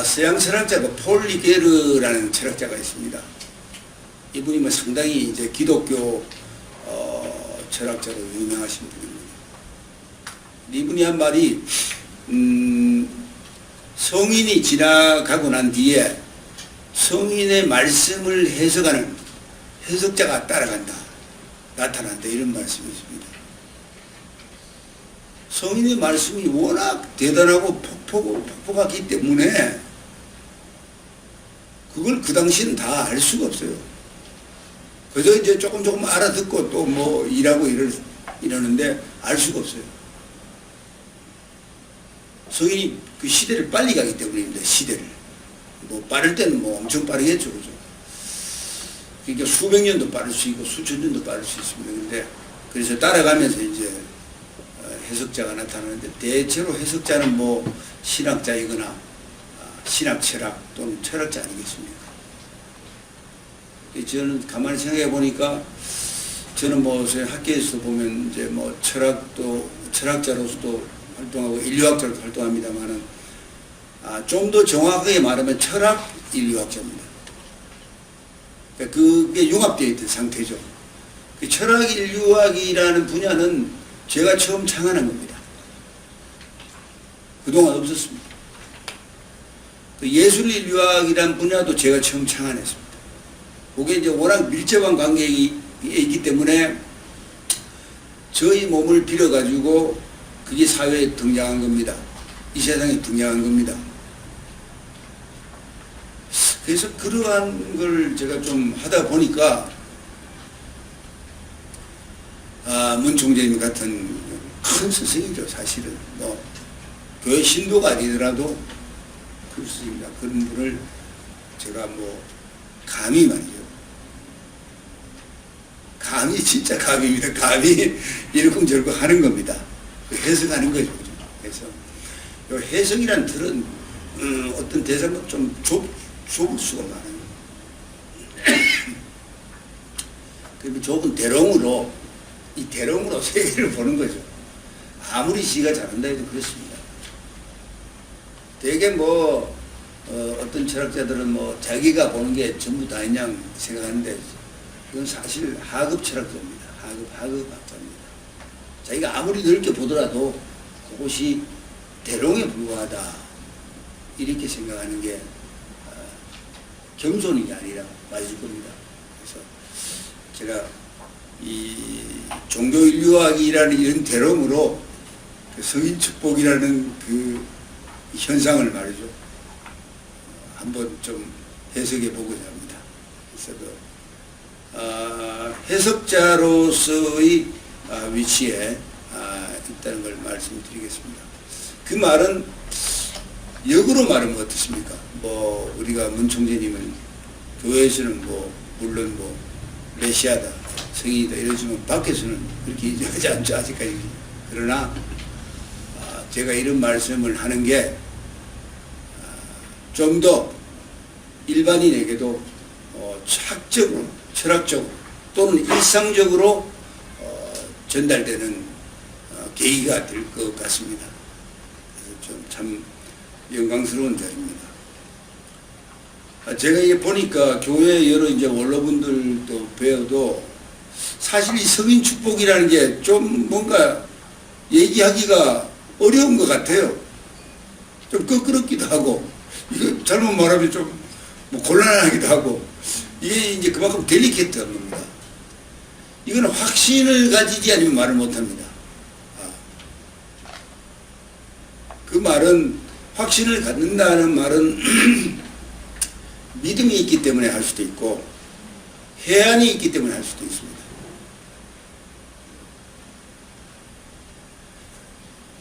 서양 철학자가 폴 리게르라는 철학자가 있습니다. 이분이 뭐 상당히 이제 기독교 철학자로 유명하신 분입니다. 이분이 한 말이 성인이 지나가고 난 뒤에 성인의 말씀을 해석하는 해석자가 따라간다, 나타난다, 이런 말씀이 있습니다. 성인의 말씀이 워낙 대단하고 폭포하기 때문에 그걸 그 당시는 다 알 수가 없어요. 그저 이제 조금 알아듣고 또 뭐 일하고 이러는데 알 수가 없어요. 성인이 그 시대를 빨리 가기 때문입니다. 시대를. 뭐 빠를 때는 뭐 엄청 빠르겠죠. 그죠? 그러니까 수백 년도 빠를 수 있고 수천 년도 빠를 수 있습니다. 근데 그래서 따라가면서 이제 해석자가 나타나는데, 대체로 해석자는 뭐 신학자이거나 신학 철학 또는 철학자 아니겠습니까? 저는 가만히 생각해 보니까 저는 뭐 학계에서 보면 이제 뭐 철학자로서도 활동하고 인류학자로도 활동합니다만은 좀 더 정확하게 말하면 철학 인류학자입니다. 그러니까 그게 융합되어 있던 상태죠. 그 철학 인류학이라는 분야는 제가 처음 창안한 겁니다. 그동안 없었습니다. 그 예술 인류학이라는 분야도 제가 처음 창안했습니다. 그게 이제 워낙 밀접한 관계에 있기 때문에 저희 몸을 빌어가지고 그게 사회에 등장한 겁니다. 이 세상에 등장한 겁니다. 그래서 그러한 걸 제가 좀 하다 보니까 문 총재님 같은 큰 스승이죠. 사실은 뭐 교회 신도가 아니더라도 그 스승입니다. 그런 분을 제가 뭐 감히 말이죠. 감히 진짜 감입니다. 감히 이러쿵저러쿵 하는 겁니다. 해석하는 거죠. 그래서 요 해석이란 틀은 어떤 대상은 좀 좁을 수가 많아요. 그리고 좁은 대롱으로 이 대롱으로 세계를 보는 거죠. 아무리 시가 잘한다 해도 그렇습니다. 되게 뭐 어떤 철학자들은 뭐 자기가 보는 게 전부 다인 양 생각하는데, 그건 사실 하급 철학자입니다. 하급 학자입니다. 자기가 아무리 넓게 보더라도 그것이 대롱에 불과하다, 이렇게 생각하는 게 겸손이 아니라 맞을 겁니다. 그래서 제가 이 종교인류학이라는 이런 대롱으로 그 성인 축복이라는 그 현상을 말이죠, 한번 좀 해석해 보고자 합니다. 그래서 해석자로서의 위치에 있다는 걸 말씀드리겠습니다. 그 말은 역으로 말하면 어떻습니까? 뭐 우리가 문 총재님은 교회에서는 뭐 물론 뭐 메시아다, 성인이다 이러지만 밖에서는 그렇게 인정하지 않죠, 아직까지. 그러나 제가 이런 말씀을 하는 게 좀 더 일반인에게도 철학적으로 또는 일상적으로 전달되는 계기가 될 것 같습니다. 그래서 참 영광스러운 자리입니다. 제가 이게 보니까 교회 여러 이제 원로분들도 배워도 사실 이 성인 축복이라는 게 좀 뭔가 얘기하기가 어려운 것 같아요. 좀 껄끄럽기도 하고, 이거 잘못 말하면 좀 뭐 곤란하기도 하고, 이게 이제 그만큼 델리케이트한 겁니다. 이거는 확신을 가지지 않으면 말을 못합니다. 그 말은, 확신을 갖는다는 말은 믿음이 있기 때문에 할 수도 있고 해안이 있기 때문에 할 수도 있습니다.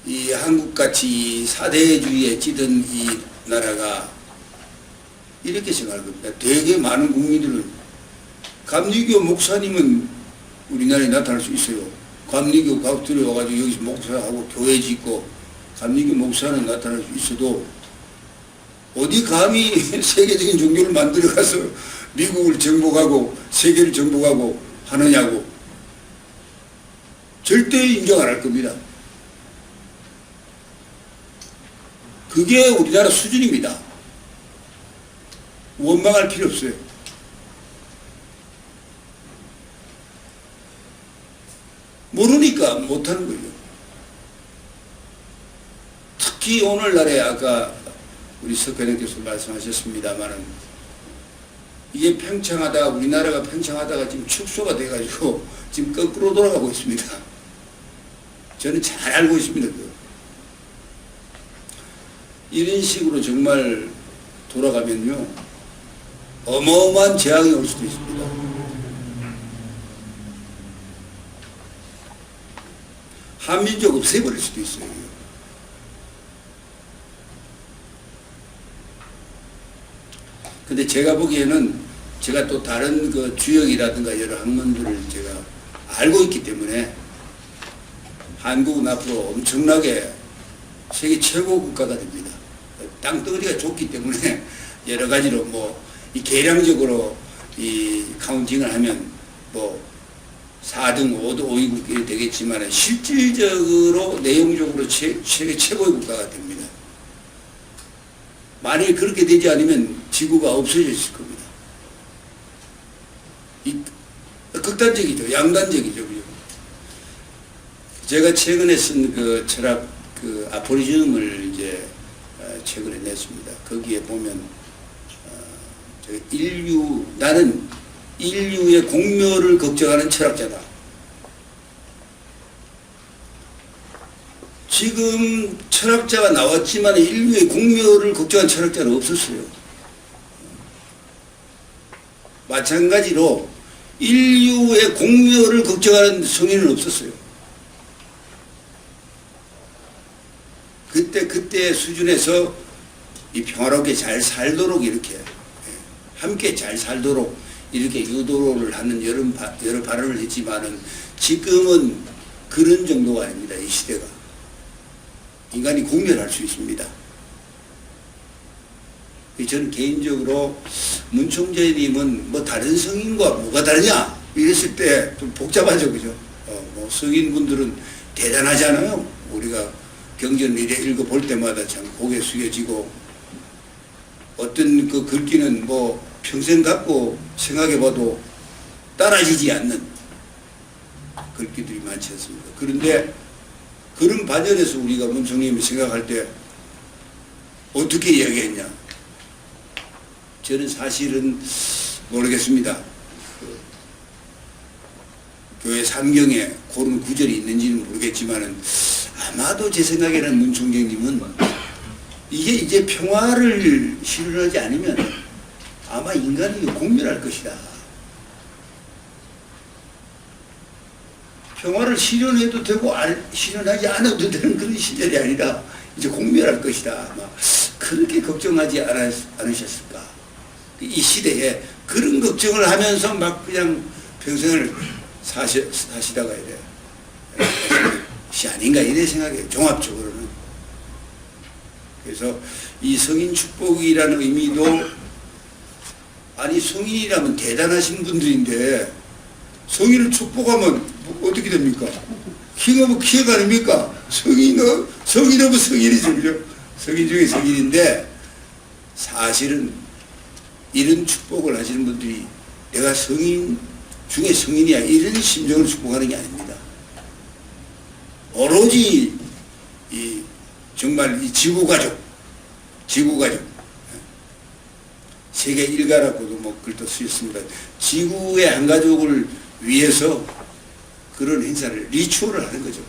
이 한국같이 사대주의에 찌든 이 나라가 이렇게 생각할 겁니다. 되게 많은 국민들은, 감리교 목사님은 우리나라에 나타날 수 있어요. 감리교 가족들이 와가지고 여기서 목사하고 교회 짓고 감리교 목사는 나타날 수 있어도 어디 감히 세계적인 종교를 만들어가서 미국을 정복하고 세계를 정복하고 하느냐고. 절대 인정 안 할 겁니다. 그게 우리나라 수준입니다. 원망할 필요 없어요. 모르니까 못하는 거예요. 특히 오늘날에 아까 우리 석현영께서 말씀하셨습니다마는 이게 팽창하다가 우리나라가 팽창하다가 지금 축소가 돼가지고 지금 거꾸로 돌아가고 있습니다. 저는 잘 알고 있습니다. 이런 식으로 정말 돌아가면요 어마어마한 재앙이 올 수도 있습니다. 한민족 없애버릴 수도 있어요. 근데 제가 보기에는 제가 또 다른 그 주역이라든가 여러 학문들을 제가 알고 있기 때문에 한국은 앞으로 엄청나게 세계 최고 국가가 됩니다. 땅덩어리가 좁기 때문에 여러 가지로 뭐 이 계량적으로 이 카운팅을 하면 뭐 4등, 5등, 5위국 이렇게 되겠지만 실질적으로 내용적으로 세계 최고의 국가가 됩니다. 만일 그렇게 되지 않으면 지구가 없어져 있을 겁니다. 극단적이죠. 양단적이죠. 그죠? 제가 최근에 쓴 그 철학 그 아포리즘을 이제 최근에 냈습니다. 거기에 보면 나는 인류의 공멸을 걱정하는 철학자다. 지금 철학자가 나왔지만 인류의 공멸을 걱정한 철학자는 없었어요. 마찬가지로 인류의 공멸을 걱정하는 성인은 없었어요. 그때 수준에서 이 평화롭게 잘 살도록 이렇게 함께 잘 살도록 이렇게 유도를 하는 여러 발언을 했지만은 지금은 그런 정도가 아닙니다. 이 시대가. 인간이 공멸할 수 있습니다. 저는 개인적으로 문총재님은 뭐 다른 성인과 뭐가 다르냐 이랬을 때 좀 복잡하죠. 그죠? 뭐 성인분들은 대단하잖아요. 우리가 경전 이래 읽어볼 때마다 참 고개 숙여지고 어떤 그 글귀는 뭐 평생 갖고 생각해봐도 따라지지 않는 글귀들이 많지 않습니까? 그런데 그런 반전에서 우리가 문총님이 생각할 때 어떻게 이야기했냐? 저는 사실은 모르겠습니다. 교회 삼경에 그런 구절이 있는지는 모르겠지만은 아마도 제 생각에는 문총장님은 이게 이제 평화를 실현하지 않으면 아마 인간이 공멸할 것이다. 평화를 실현해도 되고 실현하지 않아도 되는 그런 시절이 아니라 이제 공멸할 것이다. 아마 그렇게 걱정하지 않으셨을까. 이 시대에 그런 걱정을 하면서 막 그냥 평생을 사시다가 이래. 시 아닌가 이래 생각해요. 종합적으로는. 그래서 이 성인 축복이라는 의미도 아니 성인이라면 대단하신 분들인데 성인을 축복하면 뭐 어떻게 됩니까? 킹 오브 킹 아닙니까? 성인 오브 성인이죠. 그죠? 성인 중에 성인인데 사실은 이런 축복을 하시는 분들이 내가 성인 중에 성인이야 이런 심정을 축복하는 게 아닙니다. 오로지 정말 이 지구가족 세계 일가라고도 뭐 글도 쓰였습니다. 지구의 한 가족을 위해서 그런 행사를 리추얼을 하는 거죠.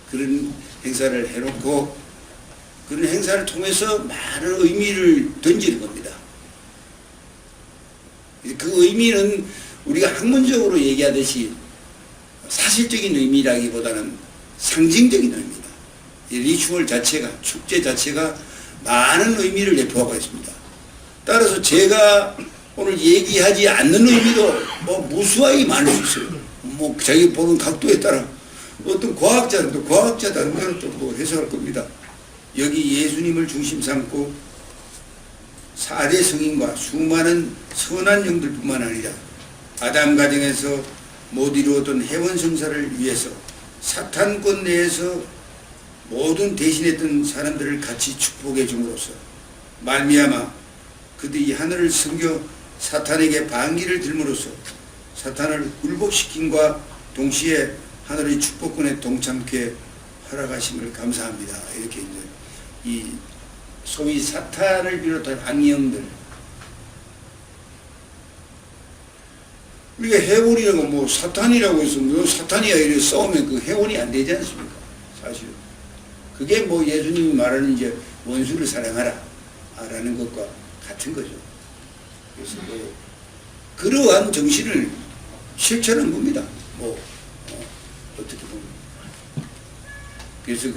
그런 행사를 해놓고 그런 행사를 통해서 많은 의미를 던지는 겁니다. 그 의미는 우리가 학문적으로 얘기하듯이 사실적인 의미라기보다는 상징적인 의미다. 이 리추얼 자체가 축제 자체가 많은 의미를 내포하고 있습니다. 따라서 제가 오늘 얘기하지 않는 의미도 뭐 무수하게 많을 수 있어요. 뭐 자기 보는 각도에 따라 어떤 과학자는 또 과학자 다른 또 뭐 해석할 겁니다. 여기 예수님을 중심 삼고 4대 성인과 수많은 선한 영들뿐만 아니라 아담 가정에서 못 이루었던 해원 성사를 위해서 사탄권 내에서 모든 대신했던 사람들을 같이 축복해 줌으로써 말미암아 그때 이 하늘을 섬겨 사탄에게 반기를 들므로써 사탄을 굴복시킨과 동시에 하늘의 축복권에 동참케 허락하심을 감사합니다. 이렇게 이제 이 소위 사탄을 비롯한 악령들, 우리가 해원이라고 뭐 사탄이라고 해서 뭐 사탄이야 이렇게 싸우면 그 해원이 안 되지 않습니까? 사실은 그게 뭐 예수님이 말하는 이제 원수를 사랑하라 라는 것과 같은 거죠. 그래서 뭐 그러한 정신을 실천한 겁니다. 뭐 어떻게 보면. 그래서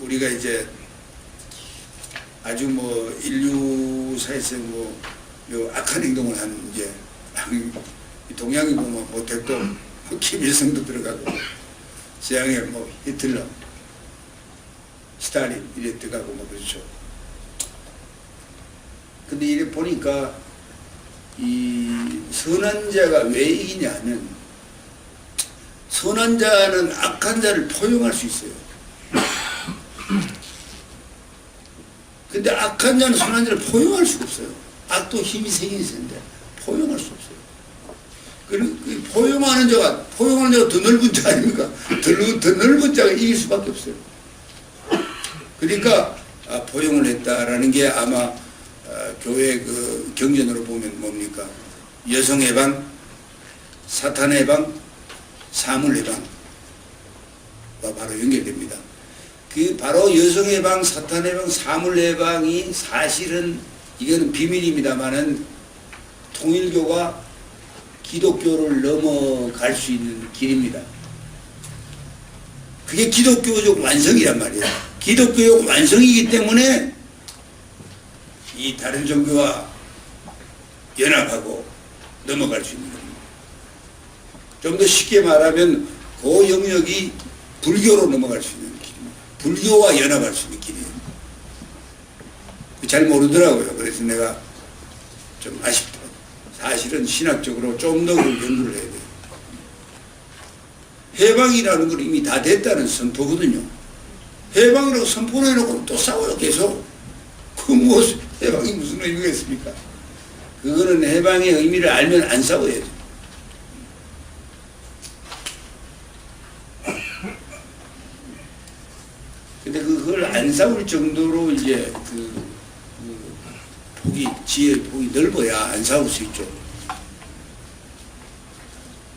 우리가 이제 아주 뭐 인류사에서 뭐 악한 행동을 한 이제 동양에 보면 뭐 대통령 김일성도 들어가고 서양에 뭐 히틀러, 스탈린 이래 들어가고 뭐 그렇죠. 근데 이래 보니까 이 선한 자가 왜 이기냐는, 선한 자는 악한 자를 포용할 수 있어요. 근데 악한 자는 선한 자를 포용할 수가 없어요. 악도 힘이 세긴 있는데 포용할 수 없어요. 그 포용하는 자가 더 넓은 자 아닙니까? 더 넓은 자가 이길 수밖에 없어요. 그러니까 포용을 했다라는 게 아마 교회 그 경전으로 보면 뭡니까? 여성 해방, 사탄 해방, 사물 해방과 바로 연결됩니다. 그 바로 여성 해방, 사탄 해방, 사물 해방이 사실은 이거는 비밀입니다만은 통일교가 기독교를 넘어갈 수 있는 길입니다. 그게 기독교적 완성이란 말이에요. 기독교적 완성이기 때문에 이 다른 종교와 연합하고 넘어갈 수 있는 겁니다. 좀 더 쉽게 말하면 그 영역이 불교로 넘어갈 수 있는 길입니다. 불교와 연합할 수 있는 길이에요. 잘 모르더라고요. 그래서 내가 좀 아쉽다. 사실은 신학적으로 좀 더 연구를 해야 돼요. 해방이라는 건 이미 다 됐다는 선포거든요. 해방이라고 선포를 해놓고 또 싸워요, 계속. 그 뭐 해방이 무슨 의미가 있습니까? 그거는 해방의 의미를 알면 안 싸워야죠. 근데 그걸 안 싸울 정도로 이제 지혜의 폭이 넓어야 안 싸울 수 있죠.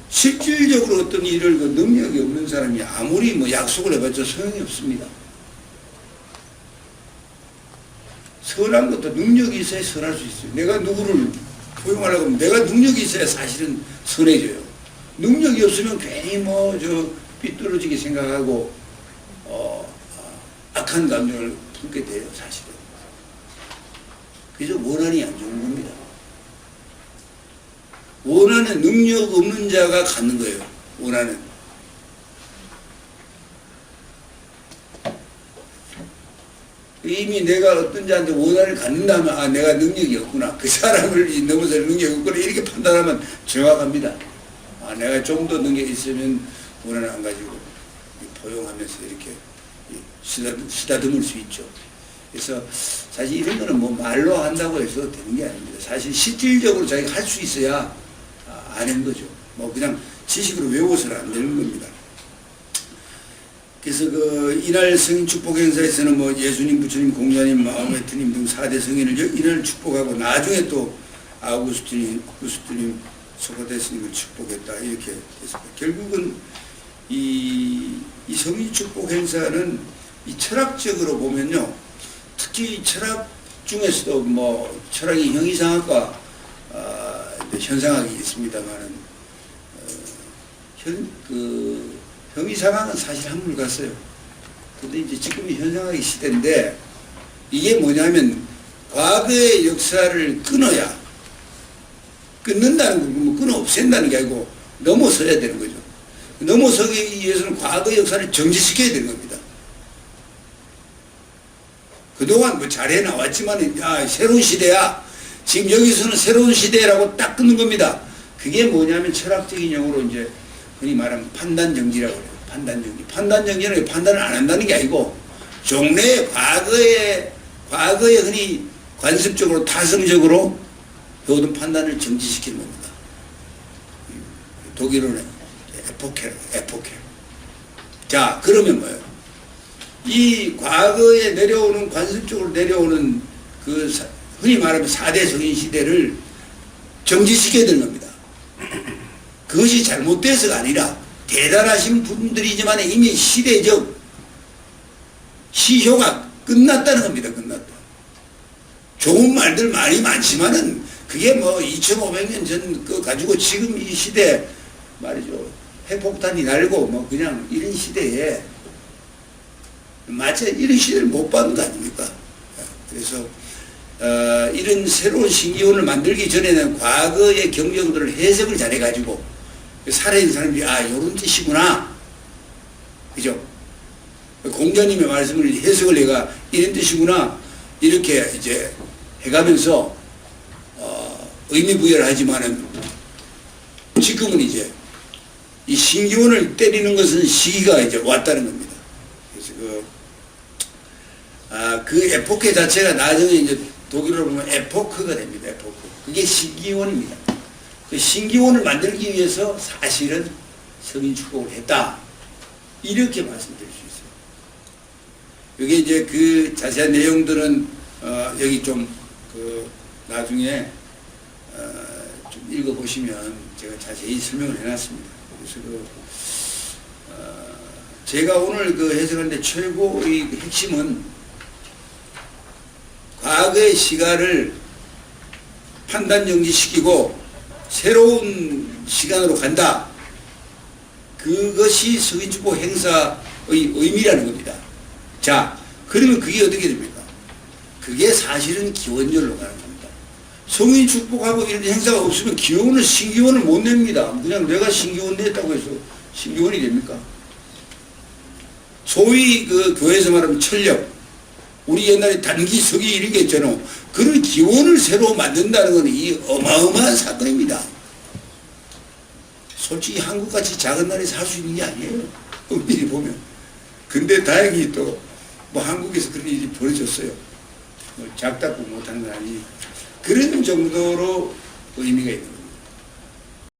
실질적으로 어떤 일을 그 능력이 없는 사람이 아무리 뭐 약속을 해봤자 소용이 없습니다. 선한 것도 능력이 있어야 선할 수 있어요. 내가 누구를 포용하려고 하면 내가 능력이 있어야 사실은 선해져요. 능력이 없으면 괜히 뭐 삐뚤어지게 생각하고 악한 감정을 품게 돼요, 사실은. 그래서 원한이 안 좋은 겁니다. 원한은 능력 없는 자가 갖는 거예요. 원한은. 이미 내가 어떤 자한테 원한을 갖는다면 내가 능력이 없구나. 그 사람을 넘어서 능력이 없구나. 이렇게 판단하면 정확합니다. 내가 좀 더 능력이 있으면 원한을 안 가지고 포용하면서 이렇게 쓰다듬을 수 있죠. 그래서 사실 이런 거는 뭐 말로 한다고 해서 되는 게 아닙니다. 사실 실질적으로 자기가 할 수 있어야 아는 거죠. 뭐 그냥 지식으로 외워서는 안 되는 겁니다. 그래서 이날 성인 축복 행사에서는 뭐 예수님, 부처님, 공자님, 마호메트님 등 4대 성인을 이날 축복하고 나중에 또 아우구스티님, 소크라테스님을 축복했다. 이렇게 해서 결국은 이 성인 축복 행사는 이 철학적으로 보면요. 특히 철학 중에서도 뭐 철학이 형이상학과 현상학이 있습니다만은 형이상학은 사실 한물 갔어요. 근데 이제 지금이 현상학의 시대인데 이게 뭐냐면 과거의 역사를 끊어야 끊는다는 거, 뭐 끊어 없앤다는 게 아니고 넘어서야 되는 거죠. 넘어서기 위해서는 과거 역사를 정지시켜야 되는 겁니다. 그동안 뭐 잘해 나왔지만 새로운 시대야. 지금 여기서는 새로운 시대라고 딱 끊는 겁니다. 그게 뭐냐면 철학적인 용어로 이제 흔히 말하면 판단정지라고 해요. 판단정지. 판단정지는 판단을 안 한다는 게 아니고 종래의 과거에 흔히 관습적으로 타성적으로 모든 판단을 정지시키는 겁니다. 독일어는 에포케. 자, 그러면 뭐예요? 이 과거에 내려오는 관습적으로 내려오는 그 흔히 말하면 4대 성인 시대를 정지시켜야 되는 겁니다. 그것이 잘못돼서가 아니라 대단하신 분들이지만 이미 시대적 시효가 끝났다는 겁니다. 끝났다. 좋은 말들 많이 많지만은 그게 뭐 2500년 전 거 가지고 지금 이 시대 말이죠. 핵폭탄이 날고 뭐 그냥 이런 시대에 마치 이런 시대를 못 받는 거 아닙니까? 그래서 이런 새로운 신기원을 만들기 전에는 과거의 경력들을 해석을 잘해가지고 살아있는 사람들이 아 요런 뜻이구나, 그죠? 공자님의 말씀을 해석을 내가 이런 뜻이구나 이렇게 이제 해가면서 의미 부여를 하지만은 지금은 이제 이 신기원을 때리는 것은 시기가 이제 왔다는 겁니다. 그래서 그 에포케 자체가 나중에 이제 독일어로 보면 에포크가 됩니다. 에포크. 그게 신기원입니다. 그 신기원을 만들기 위해서 사실은 성인 축복을 했다. 이렇게 말씀드릴 수 있어요. 여기 이제 그 자세한 내용들은 여기 좀 그 나중에 좀 읽어보시면 제가 자세히 설명을 해놨습니다. 그래서 제가 오늘 그 해석하는데 최고의 핵심은 과거의 시간을 판단 정지시키고 새로운 시간으로 간다. 그것이 성인축복 행사의 의미라는 겁니다. 자, 그러면 그게 어떻게 됩니까? 그게 사실은 기원절로 가는 겁니다. 성인축복하고 이런 행사가 없으면 기원을, 신기원을 못 냅니다. 그냥 내가 신기원 냈다고 해서 신기원이 됩니까? 소위 그 교회에서 말하면 철력, 우리 옛날에 단기석이 이렇게 했잖아요. 그런 기원을 새로 만든다는 건 이 어마어마한 사건입니다. 솔직히 한국같이 작은 나라에서 할 수 있는 게 아니에요. 엄밀히 보면. 근데 다행히 또 뭐 한국에서 그런 일이 벌어졌어요. 뭐 작다고 못하는 건 아니. 그런 정도로 의미가 있는